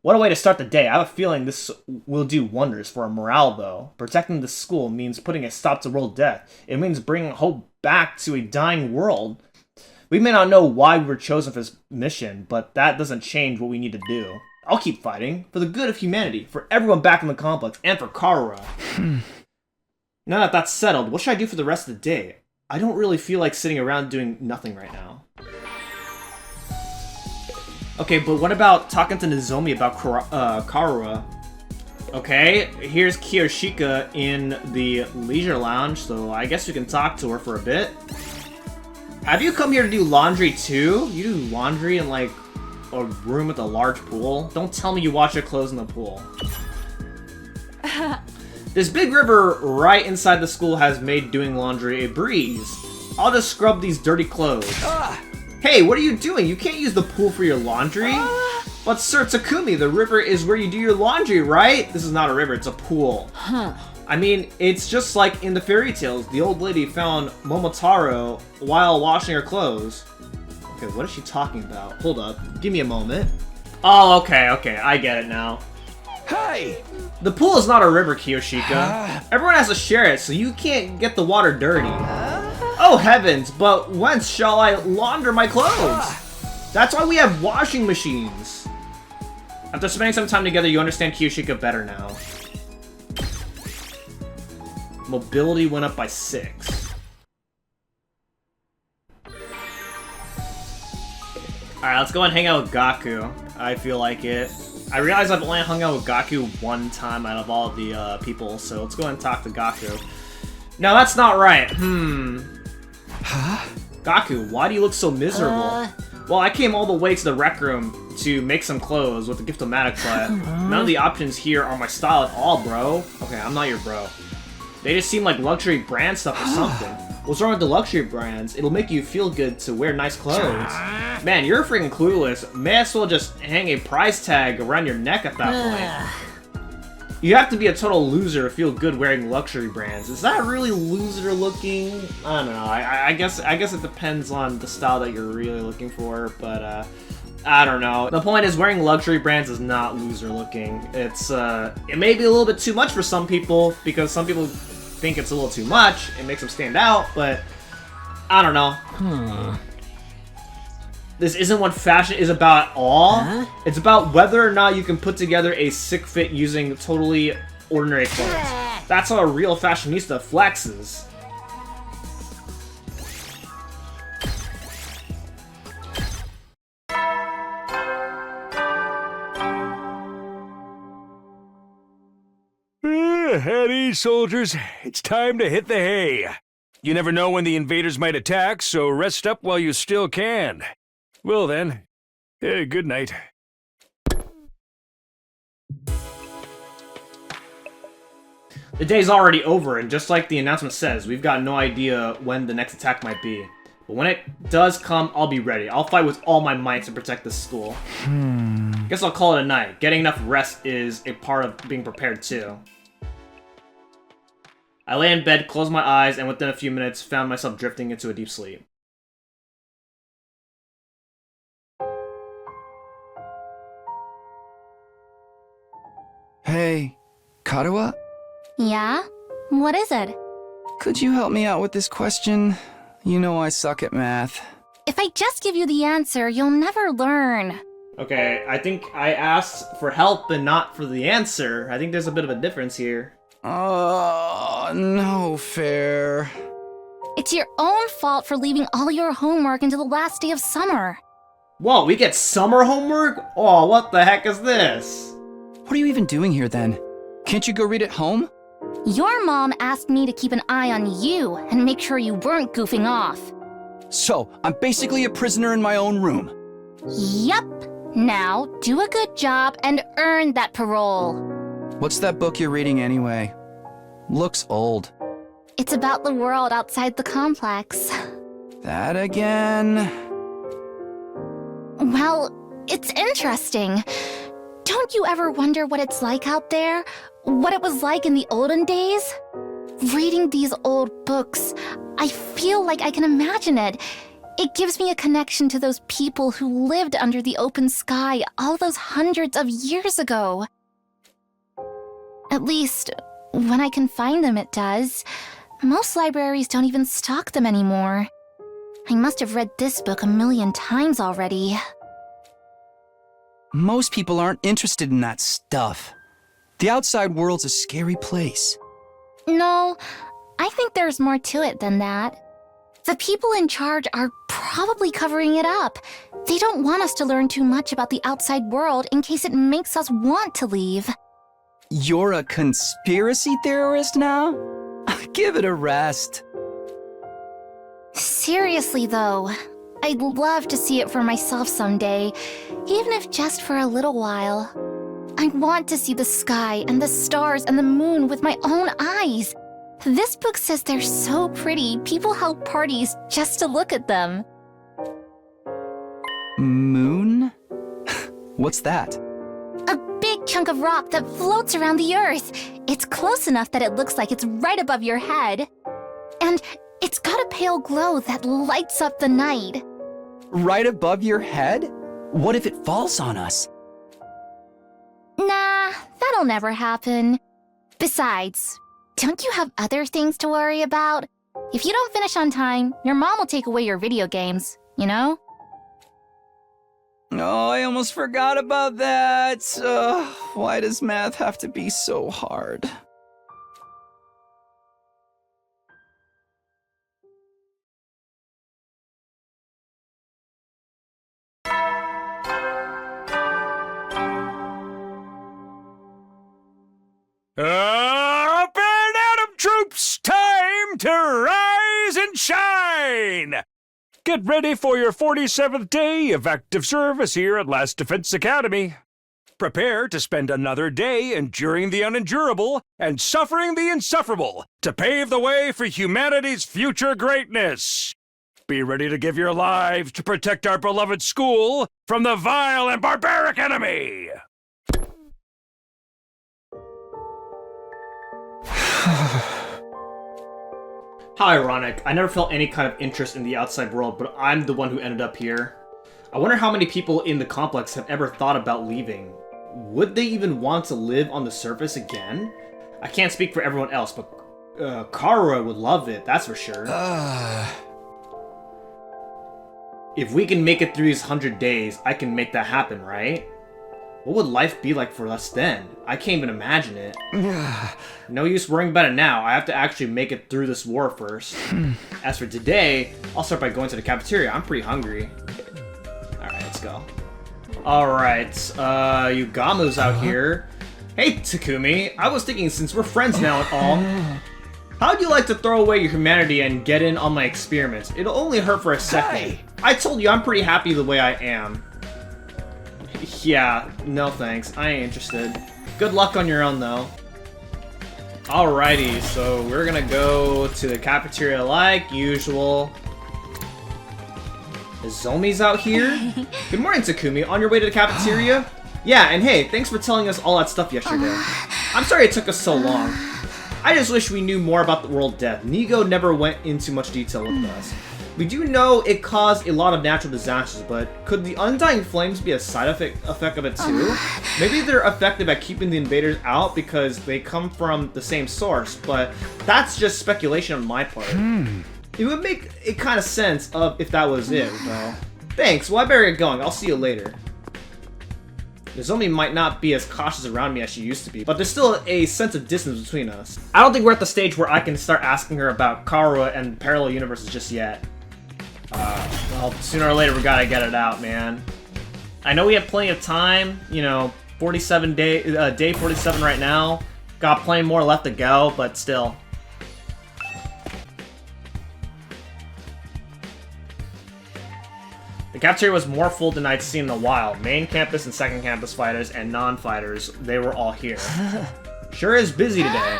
What a way to start the day. I have a feeling this will do wonders for our morale, though. Protecting the school means putting a stop to world death. It means bringing hope back to a dying world. We may not know why we were chosen for this mission, but that doesn't change what we need to do. I'll keep fighting, for the good of humanity, for everyone back in the complex, and for Karura. Now that that's settled, what should I do for the rest of the day? I don't really feel like sitting around doing nothing right now. Okay, but what about talking to Nozomi about Karura? Okay, here's Kiyoshika in the leisure lounge, so I guess we can talk to her for a bit. Have you come here to do laundry too? You do laundry in like a room with a large pool? Don't tell me you wash your clothes in the pool. This big river right inside the school has made doing laundry a breeze. I'll just scrub these dirty clothes. Hey, what are you doing? You can't use the pool for your laundry. But Sir Takumi, the river is where you do your laundry, right? This is not a river, it's a pool. I mean, it's just like in the fairy tales. The old lady found Momotaro while washing her clothes. Okay, what is she talking about? Hold up, give me a moment. Oh, okay, I get it now. Hey! The pool is not a river, Kiyoshika. Everyone has to share it, so you can't get the water dirty. Oh heavens, but whence shall I launder my clothes? That's why we have washing machines. After spending some time together, you understand Kiyoshika better now. Mobility went up by 6. Alright, let's go and hang out with Gaku. I feel like it. I realize I've only hung out with Gaku one time out of all the people, so let's go and talk to Gaku. No, that's not right. Huh? Gaku, why do you look so miserable? Well, I came all the way to the rec room to make some clothes with the Gift-O-Matic, but none of the options here are my style at all, bro. Okay, I'm not your bro. They just seem like luxury brand stuff or something. What's wrong with the luxury brands? It'll make you feel good to wear nice clothes. Man, you're freaking clueless. May as well just hang a price tag around your neck at that point. You have to be a total loser to feel good wearing luxury brands. Is that really loser looking? I don't know. I guess it depends on the style that you're really looking for, but I don't know. The point is, wearing luxury brands is not loser looking. It's it may be a little bit too much for some people, because some people think it's a little too much. It makes them stand out, but I don't know. This isn't what fashion is about at all. It's about whether or not you can put together a sick fit using totally ordinary clothes. That's how a real fashionista flexes. At ease, soldiers. It's time to hit the hay. You never know when the invaders might attack, so rest up while you still can. Well then, good night. The day's already over, and just like the announcement says, we've got no idea when the next attack might be. But when it does come, I'll be ready. I'll fight with all my might to protect this school. Guess I'll call it a night. Getting enough rest is a part of being prepared too. I lay in bed, closed my eyes, and within a few minutes found myself drifting into a deep sleep. Hey, Karuha? Yeah? What is it? Could you help me out with this question? You know I suck at math. If I just give you the answer, you'll never learn. Okay, I think I asked for help and not for the answer. I think there's a bit of a difference here. Oh, no fair. It's your own fault for leaving all your homework until the last day of summer. Whoa, we get summer homework? Oh, what the heck is this? What are you even doing here then? Can't you go read at home? Your mom asked me to keep an eye on you and make sure you weren't goofing off. So, I'm basically a prisoner in my own room. Yup. Now, do a good job and earn that parole. What's that book you're reading anyway? Looks old. It's about the world outside the complex. That again? Well, it's interesting. Don't you ever wonder what it's like out there? What it was like in the olden days? Reading these old books, I feel like I can imagine it. It gives me a connection to those people who lived under the open sky all those hundreds of years ago. At least, when I can find them, it does. Most libraries don't even stock them anymore. I must have read this book a million times already. Most people aren't interested in that stuff. The outside world's a scary place. No, I think there's more to it than that. The people in charge are probably covering it up. They don't want us to learn too much about the outside world in case it makes us want to leave. You're a conspiracy theorist now? Give it a rest. Seriously, though, I'd love to see it for myself someday, even if just for a little while. I want to see the sky and the stars and the moon with my own eyes. This book says they're so pretty, people held parties just to look at them. Moon? What's that? A big chunk of rock that floats around the Earth. It's close enough that it looks like it's right above your head. And it's got a pale glow that lights up the night. Right above your head? What if it falls on us? Nah, that'll never happen. Besides, don't you have other things to worry about? If you don't finish on time, your mom will take away your video games, you know? Oh, I almost forgot about that. Why does math have to be so hard? Up and Atom troops, time to rise and shine! Get ready for your 47th day of active service here at Last Defense Academy. Prepare to spend another day enduring the unendurable and suffering the insufferable to pave the way for humanity's future greatness. Be ready to give your lives to protect our beloved school from the vile and barbaric enemy! How ironic. I never felt any kind of interest in the outside world, but I'm the one who ended up here. I wonder how many people in the complex have ever thought about leaving. Would they even want to live on the surface again? I can't speak for everyone else, but Karura would love it, that's for sure. If we can make it through these 100 days, I can make that happen, right? What would life be like for us then? I can't even imagine it. No use worrying about it now. I have to actually make it through this war first. As for today, I'll start by going to the cafeteria. I'm pretty hungry. Alright, let's go. Alright, Yugamu's out here. Hey, Takumi. I was thinking, since we're friends now and all, how'd you like to throw away your humanity and get in on my experiments? It'll only hurt for a second. Hey. I told you I'm pretty happy the way I am. Yeah, no thanks. I ain't interested. Good luck on your own, though. Alrighty, so we're gonna go to the cafeteria like usual. Izomi's out here? Good morning, Takumi. On your way to the cafeteria? Yeah, and hey, thanks for telling us all that stuff yesterday. I'm sorry it took us so long. I just wish we knew more about the world death. Nigo never went into much detail with us. We do know it caused a lot of natural disasters, but could the undying flames be a side effect of it too? Maybe they're effective at keeping the invaders out because they come from the same source, but that's just speculation on my part. It would make a kind of sense of if that was it, though. Thanks, well I better get going, I'll see you later. Nozomi might not be as cautious around me as she used to be, but there's still a sense of distance between us. I don't think we're at the stage where I can start asking her about Karua and parallel universes just yet. Well, sooner or later we gotta get it out, man. I know we have plenty of time, you know, day 47 right now. Got plenty more left to go, but still. The cafeteria was more full than I'd seen in a while. Main campus and second campus fighters and non-fighters, they were all here. Sure is busy today.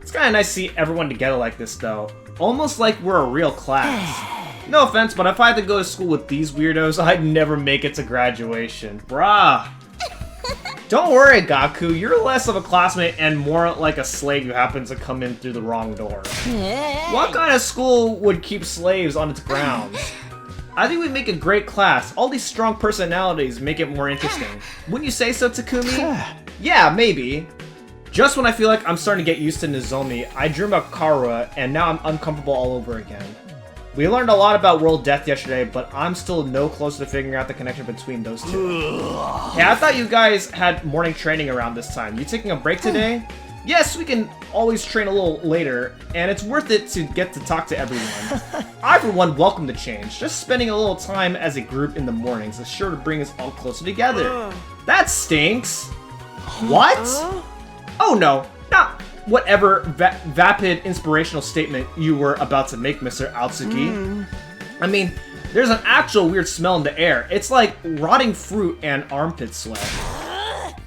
It's kinda nice to see everyone together like this, though. Almost like we're a real class. No offense, but if I had to go to school with these weirdos, I'd never make it to graduation. Bruh. Don't worry, Gaku. You're less of a classmate and more like a slave who happens to come in through the wrong door. What kind of school would keep slaves on its grounds? I think we make a great class. All these strong personalities make it more interesting. Wouldn't you say so, Takumi? Yeah, maybe. Just when I feel like I'm starting to get used to Nozomi, I dream about Karua, and now I'm uncomfortable all over again. We learned a lot about world death yesterday, but I'm still no closer to figuring out the connection between those two. Hey, I thought you guys had morning training around this time. You taking a break today? Yes, we can always train a little later, and it's worth it to get to talk to everyone. I, for one, welcome the change. Just spending a little time as a group in the mornings is sure to bring us all closer together. That stinks. What? Oh no, not whatever vapid inspirational statement you were about to make, Mr. Aotsuki. I mean, there's an actual weird smell in the air. It's like rotting fruit and armpit sweat.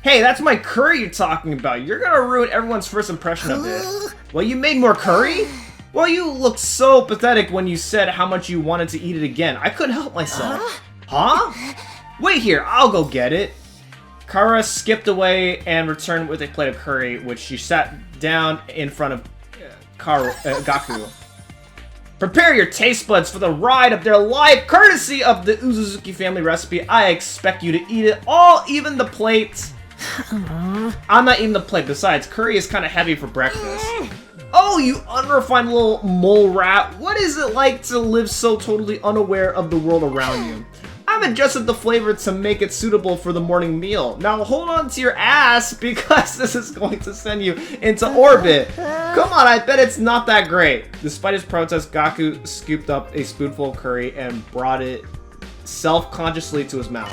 Hey, that's my curry you're talking about. You're gonna ruin everyone's first impression of it. Well, you made more curry? Well, you looked so pathetic when you said how much you wanted to eat it again. I couldn't help myself. Huh? Wait here, I'll go get it. Kara skipped away and returned with a plate of curry, which she sat down in front of Gaku. Prepare your taste buds for the ride of their life, courtesy of the Uzuzuki family recipe. I expect you to eat it all, even the plate. I'm not eating the plate. Besides, curry is kind of heavy for breakfast. Oh, you unrefined little mole rat. What is it like to live so totally unaware of the world around you? I've adjusted the flavor to make it suitable for the morning meal. Now hold on to your ass because this is going to send you into orbit. Come on, I bet it's not that great. Despite his protest, Gaku scooped up a spoonful of curry and brought it self-consciously to his mouth.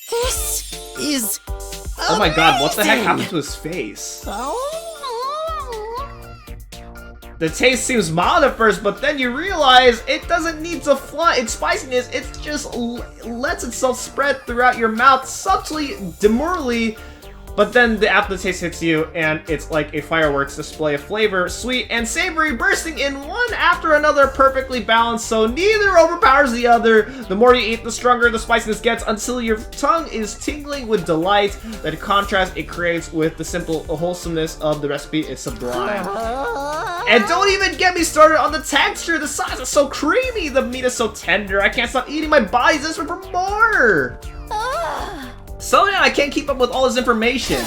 This is Oh my god, what the heck happened to his face? The taste seems mild at first, but then you realize it doesn't need to flaunt its spiciness, it just lets itself spread throughout your mouth subtly, demurely, but then the aftertaste hits you, and it's like a fireworks display of flavor, sweet and savory, bursting in one after another, perfectly balanced, so neither overpowers the other. The more you eat, the stronger the spiciness gets, until your tongue is tingling with delight. The contrast it creates with the simple wholesomeness of the recipe is sublime. And don't even get me started on the texture. The sauce is so creamy, the meat is so tender. I can't stop eating, my body's desperate for more. So now I can't keep up with all this information.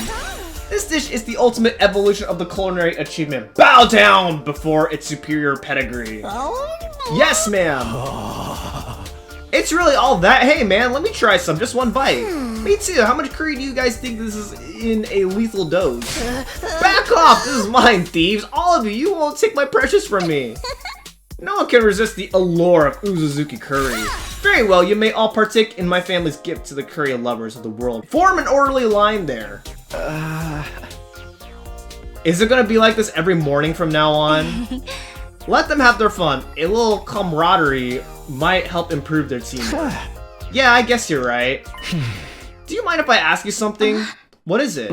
This dish is the ultimate evolution of the culinary achievement. Bow down before its superior pedigree. Yes, ma'am. It's really all that. Hey, man, let me try some. Just one bite. Me too. How much curry do you guys think this is in a lethal dose? Back off. This is mine, thieves. All of you. You won't take my precious from me. No one can resist the allure of Uzuzuki curry. Very well, you may all partake in my family's gift to the curry lovers of the world. Form an orderly line there. Is it gonna be like this every morning from now on? Let them have their fun. A little camaraderie might help improve their teamwork. Yeah, I guess you're right. Do you mind if I ask you something? What is it?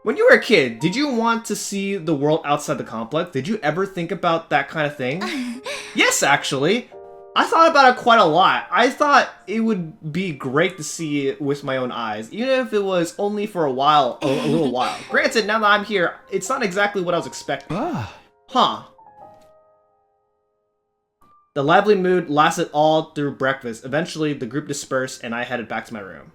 When you were a kid, did you want to see the world outside the complex? Did you ever think about that kind of thing? Yes, actually. I thought about it quite a lot. I thought it would be great to see it with my own eyes, even if it was only for a while, a little while. Granted, now that I'm here, it's not exactly what I was expecting. Huh. The lively mood lasted all through breakfast. Eventually, the group dispersed and I headed back to my room.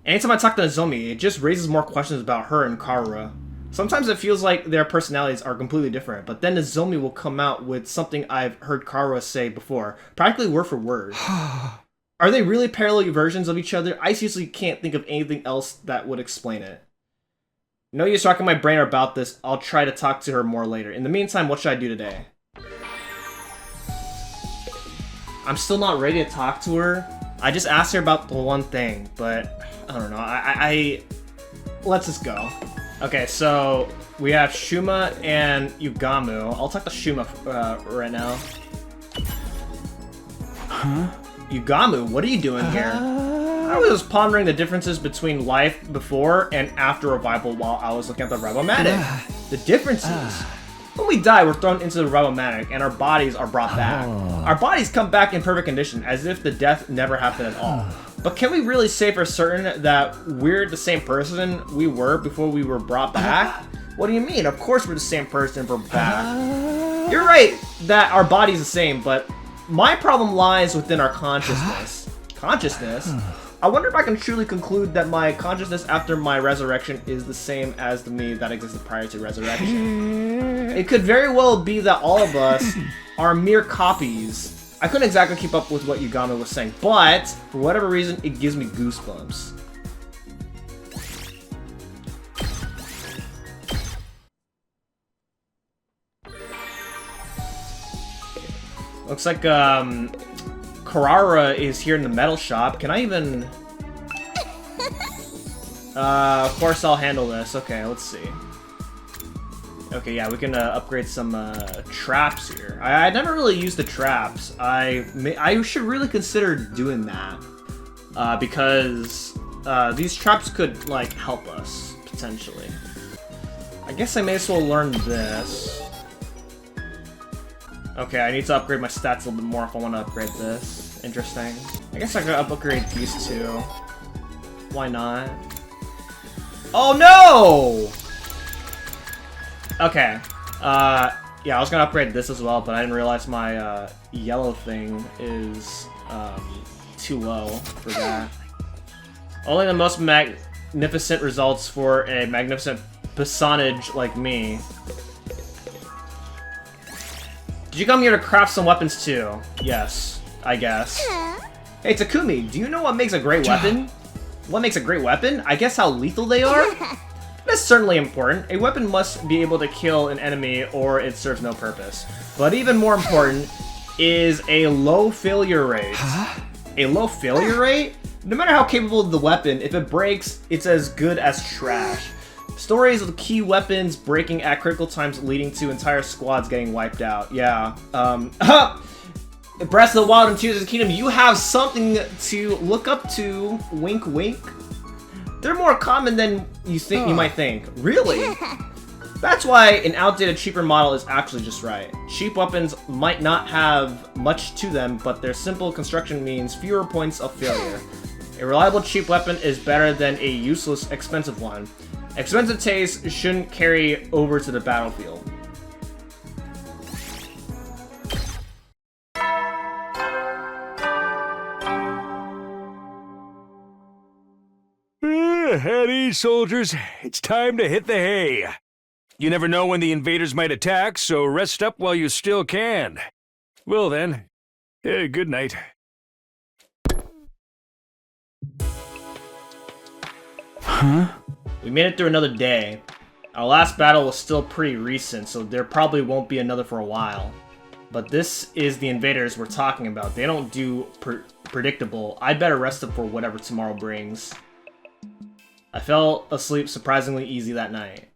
Anytime I talk to Nozomi, it just raises more questions about her and Karura. Sometimes it feels like their personalities are completely different, but then Nozomi will come out with something I've heard Karura say before, practically word for word. Are they really parallel versions of each other? I seriously can't think of anything else that would explain it. No use rocking my brain about this. I'll try to talk to her more later. In the meantime, what should I do today? I'm still not ready to talk to her. I just asked her about the one thing, but I don't know. Let's just go. Okay, so we have Shuma and Yugamu. I'll talk to Shuma right now. Huh? Yugamu, what are you doing here? I was just pondering the differences between life before and after revival while I was looking at the Revomatic. The differences. When we die, we're thrown into the Revomatic and our bodies are brought back. Our bodies come back in perfect condition, as if the death never happened at all. But can we really say for certain that we're the same person we were before we were brought back? What do you mean? Of course we're the same person we're back. You're right that our body's the same, but my problem lies within our consciousness. Consciousness? I wonder if I can truly conclude that my consciousness after my resurrection is the same as the me that existed prior to resurrection. It could very well be that all of us are mere copies. I couldn't exactly keep up with what Yugami was saying, but for whatever reason, it gives me goosebumps. Looks like, Karara is here in the metal shop. Can I even... of course I'll handle this. Okay, let's see. Okay, yeah, we can upgrade some traps here. I never really used the traps. I should really consider doing that. Because these traps could, like, help us, potentially. I guess I may as well learn this. Okay, I need to upgrade my stats a little bit more if I want to upgrade this. Interesting. I guess I could upgrade these two. Why not? Oh no! Okay. Yeah, I was gonna upgrade this as well, but I didn't realize my yellow thing is too low for that. Only the most magnificent results for a magnificent personage like me. Did you come here to craft some weapons too? Yes, I guess. Hey Takumi, do you know what makes a great weapon? What makes a great weapon? I guess how lethal they are? That's certainly important. A weapon must be able to kill an enemy or it serves no purpose. But even more important is a low failure rate. A low failure rate? No matter how capable of the weapon, if it breaks, it's as good as trash. Stories of key weapons breaking at critical times leading to entire squads getting wiped out. Yeah. Breath of the Wild and Tears of the Kingdom, you have something to look up to. Wink, wink. They're more common than you think. You might think. Really? That's why an outdated, cheaper model is actually just right. Cheap weapons might not have much to them, but their simple construction means fewer points of failure. A reliable, cheap weapon is better than a useless, expensive one. Expensive taste shouldn't carry over to the battlefield. At ease, soldiers. It's time to hit the hay. You never know when the invaders might attack, so rest up while you still can. Well then, good night. Huh? We made it through another day. Our last battle was still pretty recent, so there probably won't be another for a while. But this is the invaders we're talking about. They don't do predictable. I better rest up for whatever tomorrow brings. I fell asleep surprisingly easy that night.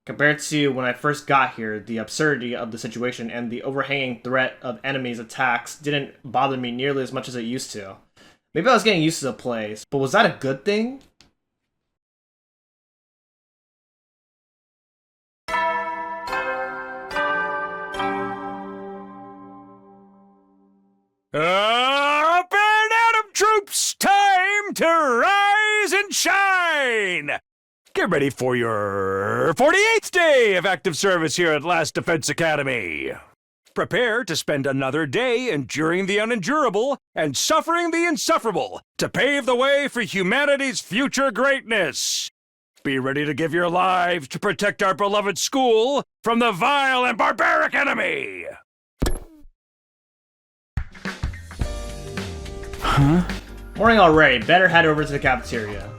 Compared to when I first got here, the absurdity of the situation and the overhanging threat of enemies' attacks didn't bother me nearly as much as it used to. Maybe I was getting used to the place, but was that a good thing? Up and Atom troops, time to rise and shine! Get ready for your 48th day of active service here at Last Defense Academy. Prepare to spend another day enduring the unendurable and suffering the insufferable to pave the way for humanity's future greatness. Be ready to give your lives to protect our beloved school from the vile and barbaric enemy. Huh? Morning already. Better head over to the cafeteria.